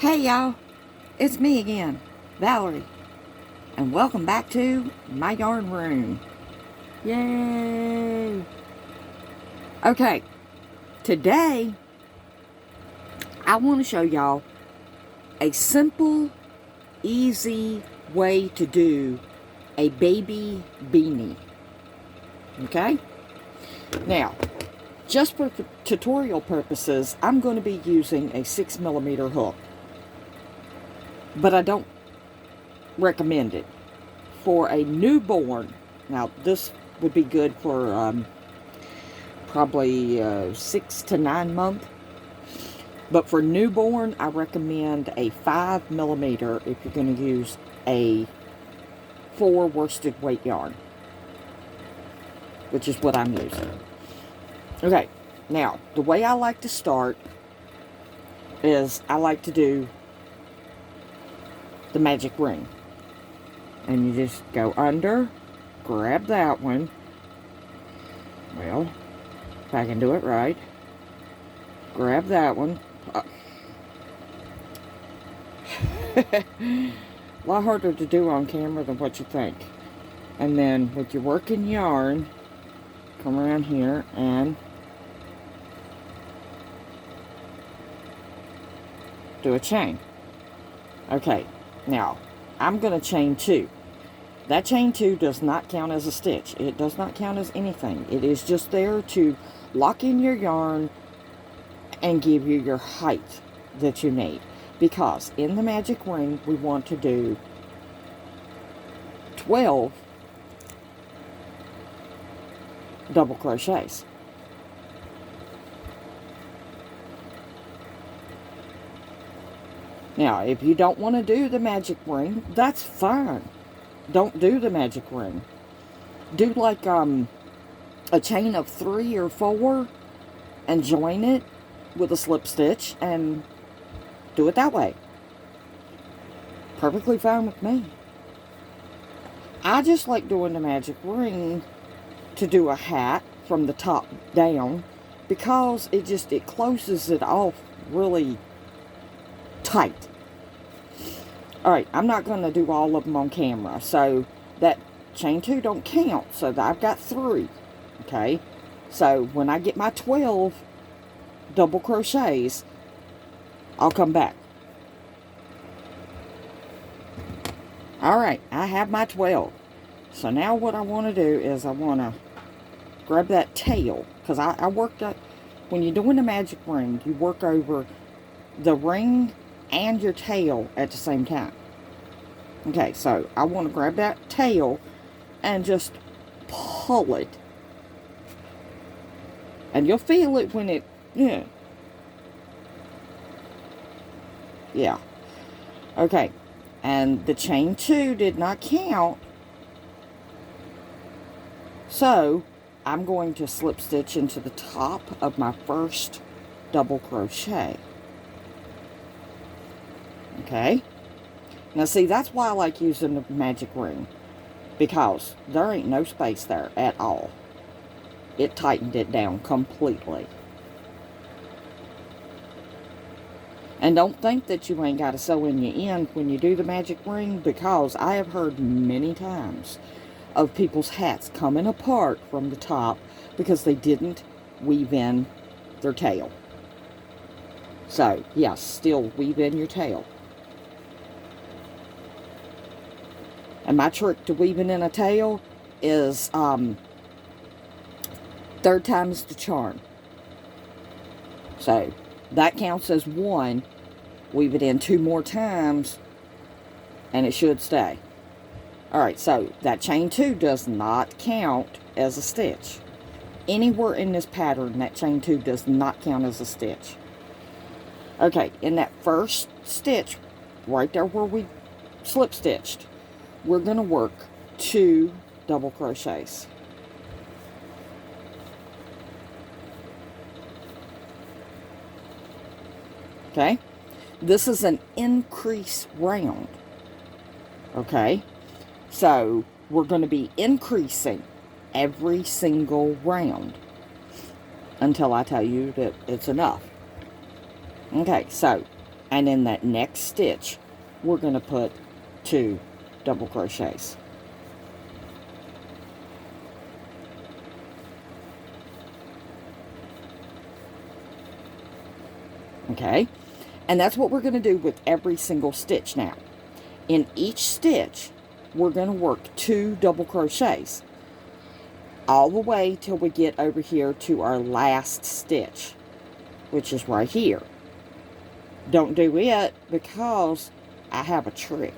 Hey y'all, it's me again, Valerie, and welcome back to my yarn room. Yay! Okay, today I want to show y'all a simple, easy way to do a baby beanie. Okay? Now, just for tutorial purposes, I'm going to be using a 6mm hook. But I don't recommend it. For a newborn, now this would be good for probably 6 to 9 months. But for newborn, I recommend a 5mm if you're going to use a 4 worsted weight yarn, which is what I'm using. Okay, now the way I like to start is I like to do the magic ring. And you just go under, grab that one. Well, if I can do it right. Grab that one. A lot harder to do on camera than what you think. And then with your working yarn, come around here and do a chain. Okay. Now, I'm going to chain 2. That chain 2 does not count as a stitch. It does not count as anything. It is just there to lock in your yarn and give you your height that you need. Because in the magic ring, we want to do 12 double crochets. Now, if you don't want to do the magic ring, that's fine. Don't do the magic ring. Do like a chain of 3 or 4 and join it with a slip stitch and do it that way. Perfectly fine with me. I just like doing the magic ring to do a hat from the top down because it closes it off really tight. Alright, I'm not going to do all of them on camera, so that chain 2 don't count, so I've got 3, okay? So when I get my 12 double crochets, I'll come back. Alright, I have my 12. So now what I want to do is I want to grab that tail, because I worked up, when you're doing the magic ring, you work over the ring and your tail at the same time. Okay, so I want to grab that tail and just pull it. And you'll feel it when it, yeah. Okay, and the chain 2 did not count. So, I'm going to slip stitch into the top of my first double crochet. Okay, now see, that's why I like using the magic ring, because there ain't no space there at all. It tightened it down completely. And don't think that you ain't got to sew in your end when you do the magic ring, because I have heard many times of people's hats coming apart from the top because they didn't weave in their tail. So, yes, still weave in your tail. And my trick to weaving in a tail is 3rd time's the charm. So, that counts as 1. Weave it in 2 more times, and it should stay. Alright, so that chain 2 does not count as a stitch. Anywhere in this pattern, that chain 2 does not count as a stitch. Okay, in that first stitch, right there where we slip stitched, we're going to work 2 double crochets. Okay, this is an increase round. Okay, so we're going to be increasing every single round until I tell you that it's enough. Okay, so And in that next stitch, we're going to put 2 double crochets. Okay, and that's what we're going to do with every single stitch now. In each stitch, we're going to work 2 double crochets all the way till we get over here to our last stitch, which is right here. Don't do it because I have a trick.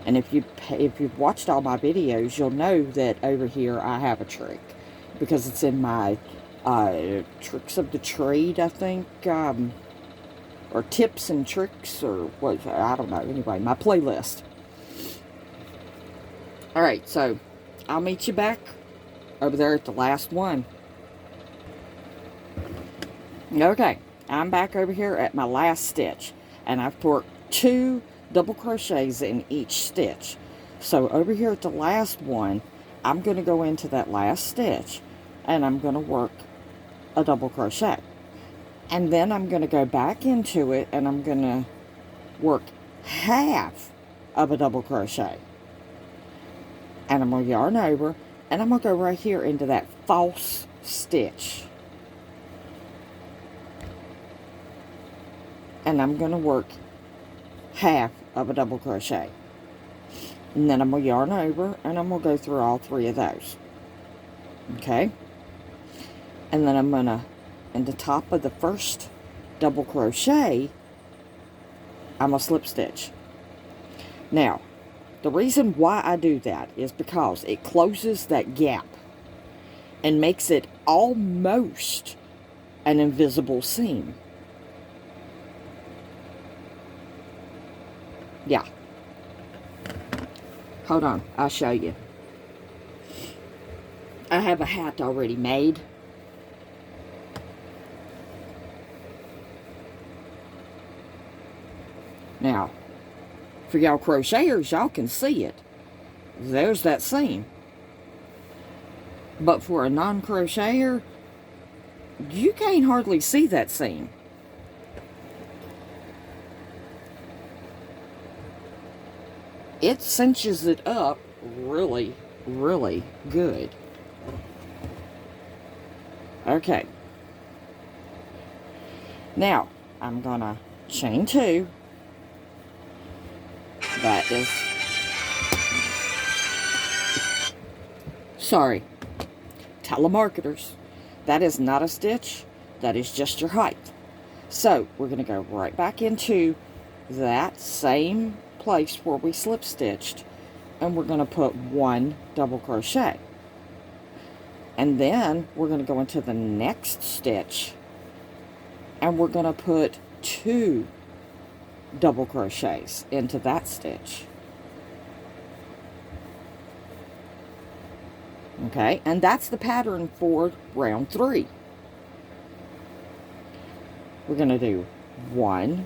And if you've watched all my videos, you'll know that over here I have a trick, because it's in my tricks of the trade, I think, or tips and tricks, or what, I don't know. Anyway, my playlist. Alright, so I'll meet you back over there at the last one. Okay, I'm back over here at my last stitch, and I've worked 2 double crochets in each stitch. So over here at the last one, I'm going to go into that last stitch, and I'm going to work a double crochet. And then I'm going to go back into it, and I'm going to work half of a double crochet. And I'm going to yarn over, and I'm going to go right here into that false stitch. And I'm going to work half of a double crochet. And then I'm going to yarn over, and I'm going to go through all 3 of those. Okay? And then I'm going to, in the top of the first double crochet, I'm going to slip stitch. Now, the reason why I do that is because it closes that gap and makes it almost an invisible seam. Yeah. Hold on, I'll show you. I have a hat already made. Now, for y'all crocheters, y'all can see it. There's that seam. But for a non-crocheter, you can't hardly see that seam. It cinches it up really, really good. Okay. Now, I'm gonna chain 2. That is... Sorry. Telemarketers. That is not a stitch. That is just your height. So, we're gonna go right back into that same place where we slip stitched, and we're going to put 1 double crochet, and then we're going to go into the next stitch, and we're going to put 2 double crochets into that stitch. Okay, and that's the pattern for round 3. We're going to do 1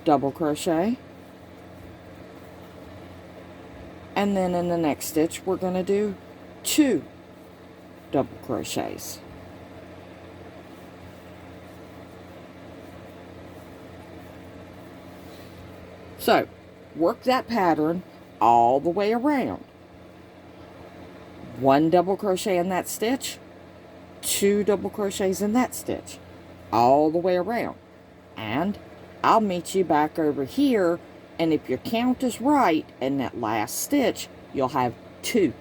double crochet, and then in the next stitch, we're going to do 2 double crochets. So, work that pattern all the way around. 1 double crochet in that stitch, 2 double crochets in that stitch, all the way around. And I'll meet you back over here. And if your count is right in that last stitch, you'll have 2.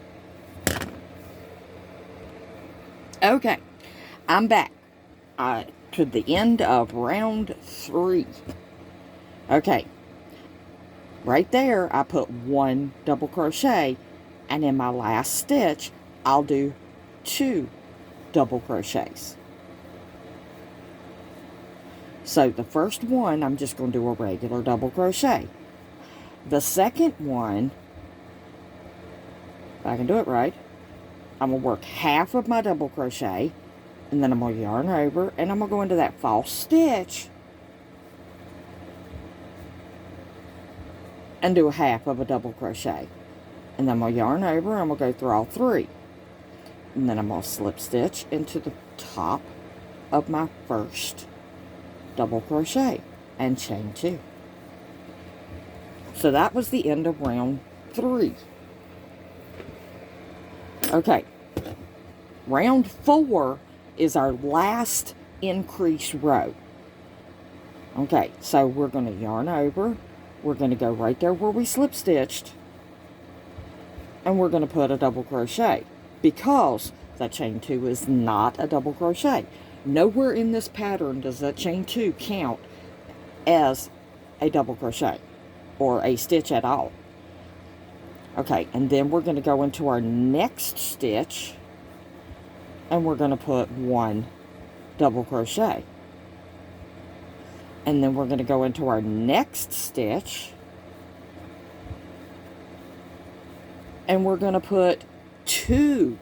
Okay, I'm back to the end of round 3. Okay, right there I put 1 double crochet, and in my last stitch I'll do 2 double crochets. So the first one, I'm just going to do a regular double crochet. The second one, if I can do it right, I'm going to work half of my double crochet, and then I'm going to yarn over, and I'm going to go into that false stitch and do a half of a double crochet. And then I'm going to yarn over, and I'm going to go through all 3. And then I'm going to slip stitch into the top of my first double crochet. and chain 2. So that was the end of round 3. Okay, round 4 is our last increase row. Okay, so we're going to yarn over. We're going to go right there where we slip stitched, and we're going to put a double crochet, because that chain 2 is not a double crochet. Nowhere in this pattern does that chain 2 count as a double crochet or a stitch at all. Okay, and then we're going to go into our next stitch, and we're going to put 1 double crochet. And then we're going to go into our next stitch, and we're going to put 2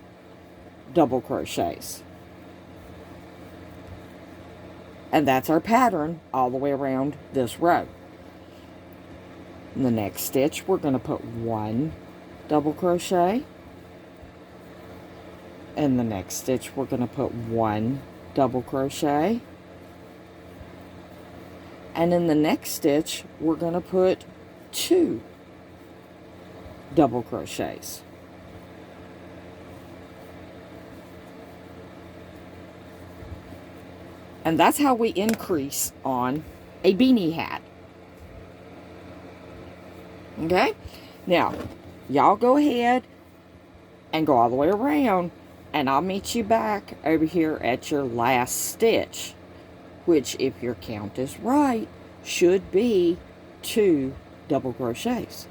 double crochets. And that's our pattern all the way around this row. In the next stitch, we're going to put 1 double crochet. In the next stitch, we're going to put 1 double crochet. And in the next stitch, we're going to put 2 double crochets. And that's how we increase on a beanie hat. Okay? Now, y'all go ahead and go all the way around, and I'll meet you back over here at your last stitch, which, if your count is right, should be 2 double crochets.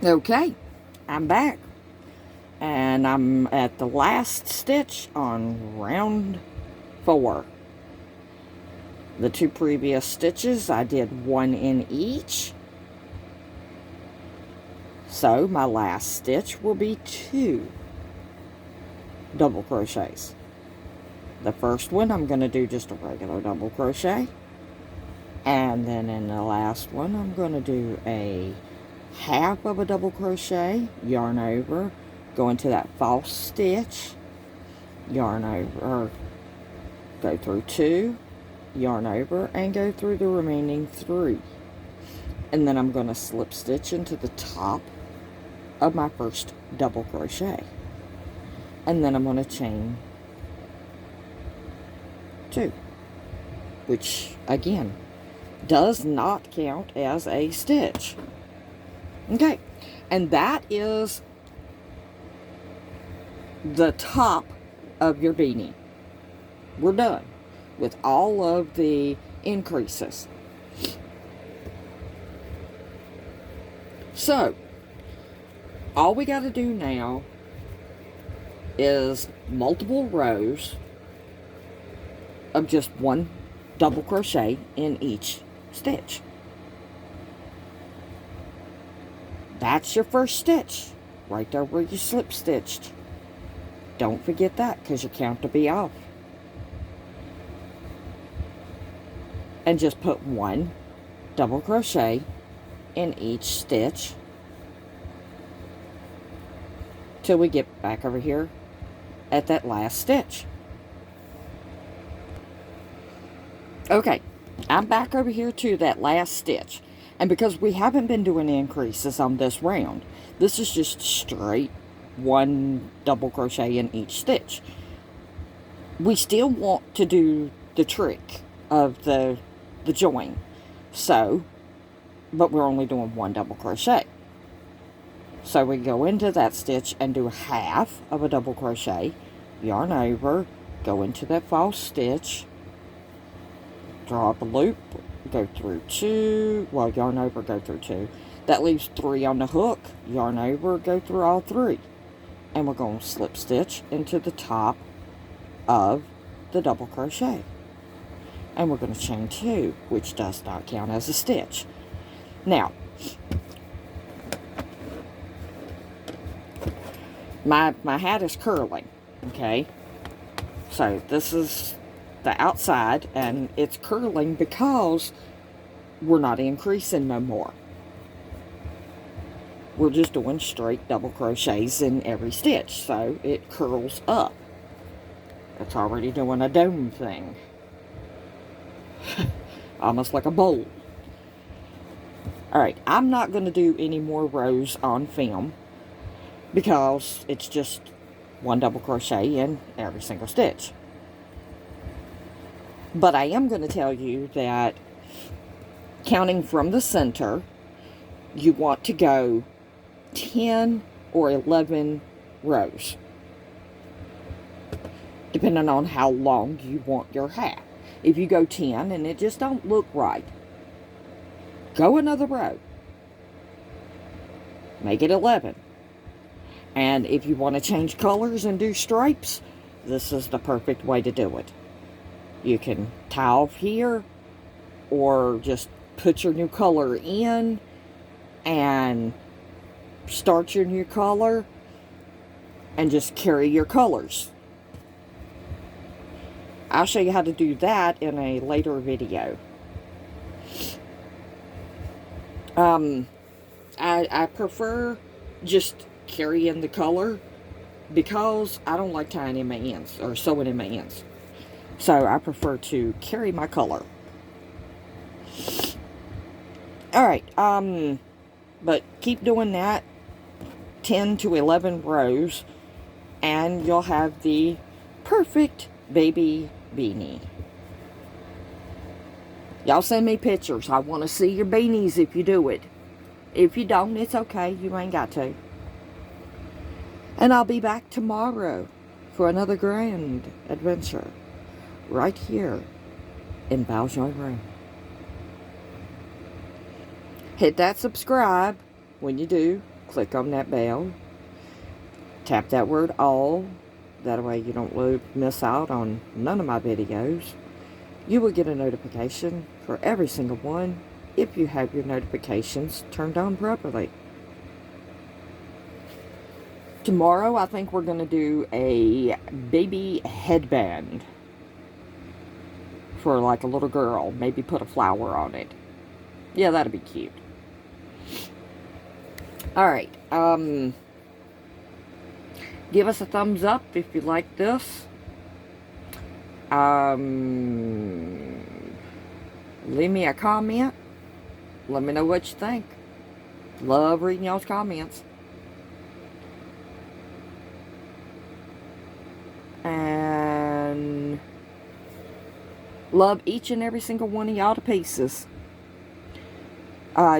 Okay, I'm back. And I'm at the last stitch on round 4. The 2 previous stitches, I did 1 in each. So my last stitch will be 2 double crochets. The first one, I'm going to do just a regular double crochet. And then in the last one, I'm going to do a half of a double crochet, yarn over, go into that false stitch, yarn over, go through 2, yarn over, and go through the remaining 3. And then I'm going to slip stitch into the top of my first double crochet. And then I'm going to chain 2, which again does not count as a stitch. Okay, and that is the top of your beanie. We're done with all of the increases. So all we got to do now is multiple rows of just 1 double crochet in each stitch. That's your first stitch, right there where you slip stitched. Don't forget that, because your count will be off. And just put 1 double crochet in each stitch till we get back over here at that last stitch. Okay, I'm back over here to that last stitch. And because we haven't been doing increases on this round, this is just straight 1 double crochet in each stitch. We still want to do the trick of the join. So, but we're only doing 1 double crochet. So we go into that stitch and do half of a double crochet, yarn over, go into that false stitch, draw up a loop, go through 2, well, yarn over, go through 2. That leaves 3 on the hook, yarn over, go through all 3. And we're going to slip stitch into the top of the double crochet. And we're going to chain 2, which does not count as a stitch. Now, my hat is curling, okay? So this is the outside, and it's curling because we're not increasing no more. We're just doing straight double crochets in every stitch, so it curls up. It's already doing a dome thing. Almost like a bowl. Alright, I'm not going to do any more rows on film because it's just one double crochet in every single stitch. But I am going to tell you that counting from the center, you want to go 10 or 11 rows, depending on how long you want your hat. If you go 10 and it just don't look right, go another row. Make it 11. And if you want to change colors and do stripes, this is the perfect way to do it. You can tie off here, or just put your new color in and start your new color and just carry your colors. I'll show you how to do that in a later video. I prefer just carrying the color because I don't like tying in my ends or sewing in my ends. So I prefer to carry my color. Alright, but keep doing that 10 to 11 rows and you'll have the perfect baby beanie. Y'all send me pictures. I want to see your beanies if you do it. If you don't, it's okay. You ain't got to. And I'll be back tomorrow for another grand adventure right here in valsyarnroom. Hit that subscribe. When you do, click on that bell. Tap that word all. That way you don't miss out on none of my videos. You will get a notification for every single one if you have your notifications turned on properly. Tomorrow I think we're going to do a baby headband for like a little girl. Maybe put a flower on it. Yeah, that'd be cute. Alright, give us a thumbs up if you like this. Leave me a comment. Let me know what you think. Love reading y'all's comments. And love each and every single one of y'all to pieces.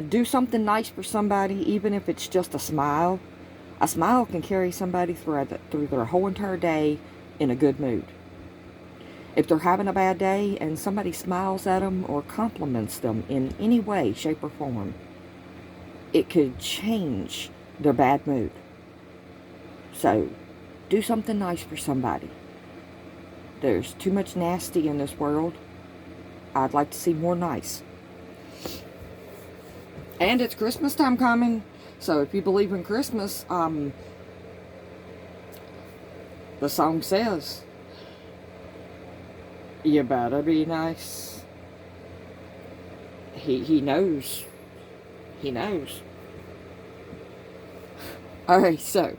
Do something nice for somebody, even if it's just a smile. A smile can carry somebody through their whole entire day in a good mood. If they're having a bad day and somebody smiles at them or compliments them in any way, shape, or form, it could change their bad mood. So, do something nice for somebody. There's too much nasty in this world. I'd like to see more nice. And it's Christmas time coming. So if you believe in Christmas, the song says, you better be nice. He knows. He knows. Alright, so,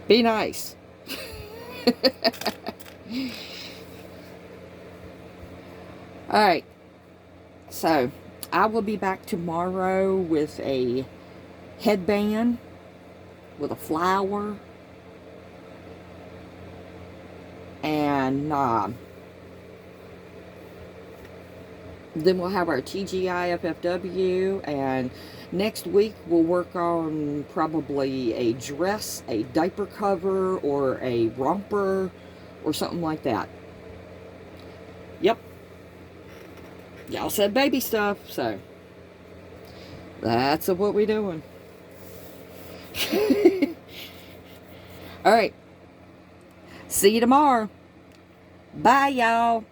be nice. Alright, so I will be back tomorrow with a headband with a flower and then we'll have our TGI FFW, and next week we'll work on probably a dress, a diaper cover, or a romper or something like that. Yep. Y'all said baby stuff, so that's what we're doing. Alright. See you tomorrow. Bye, y'all.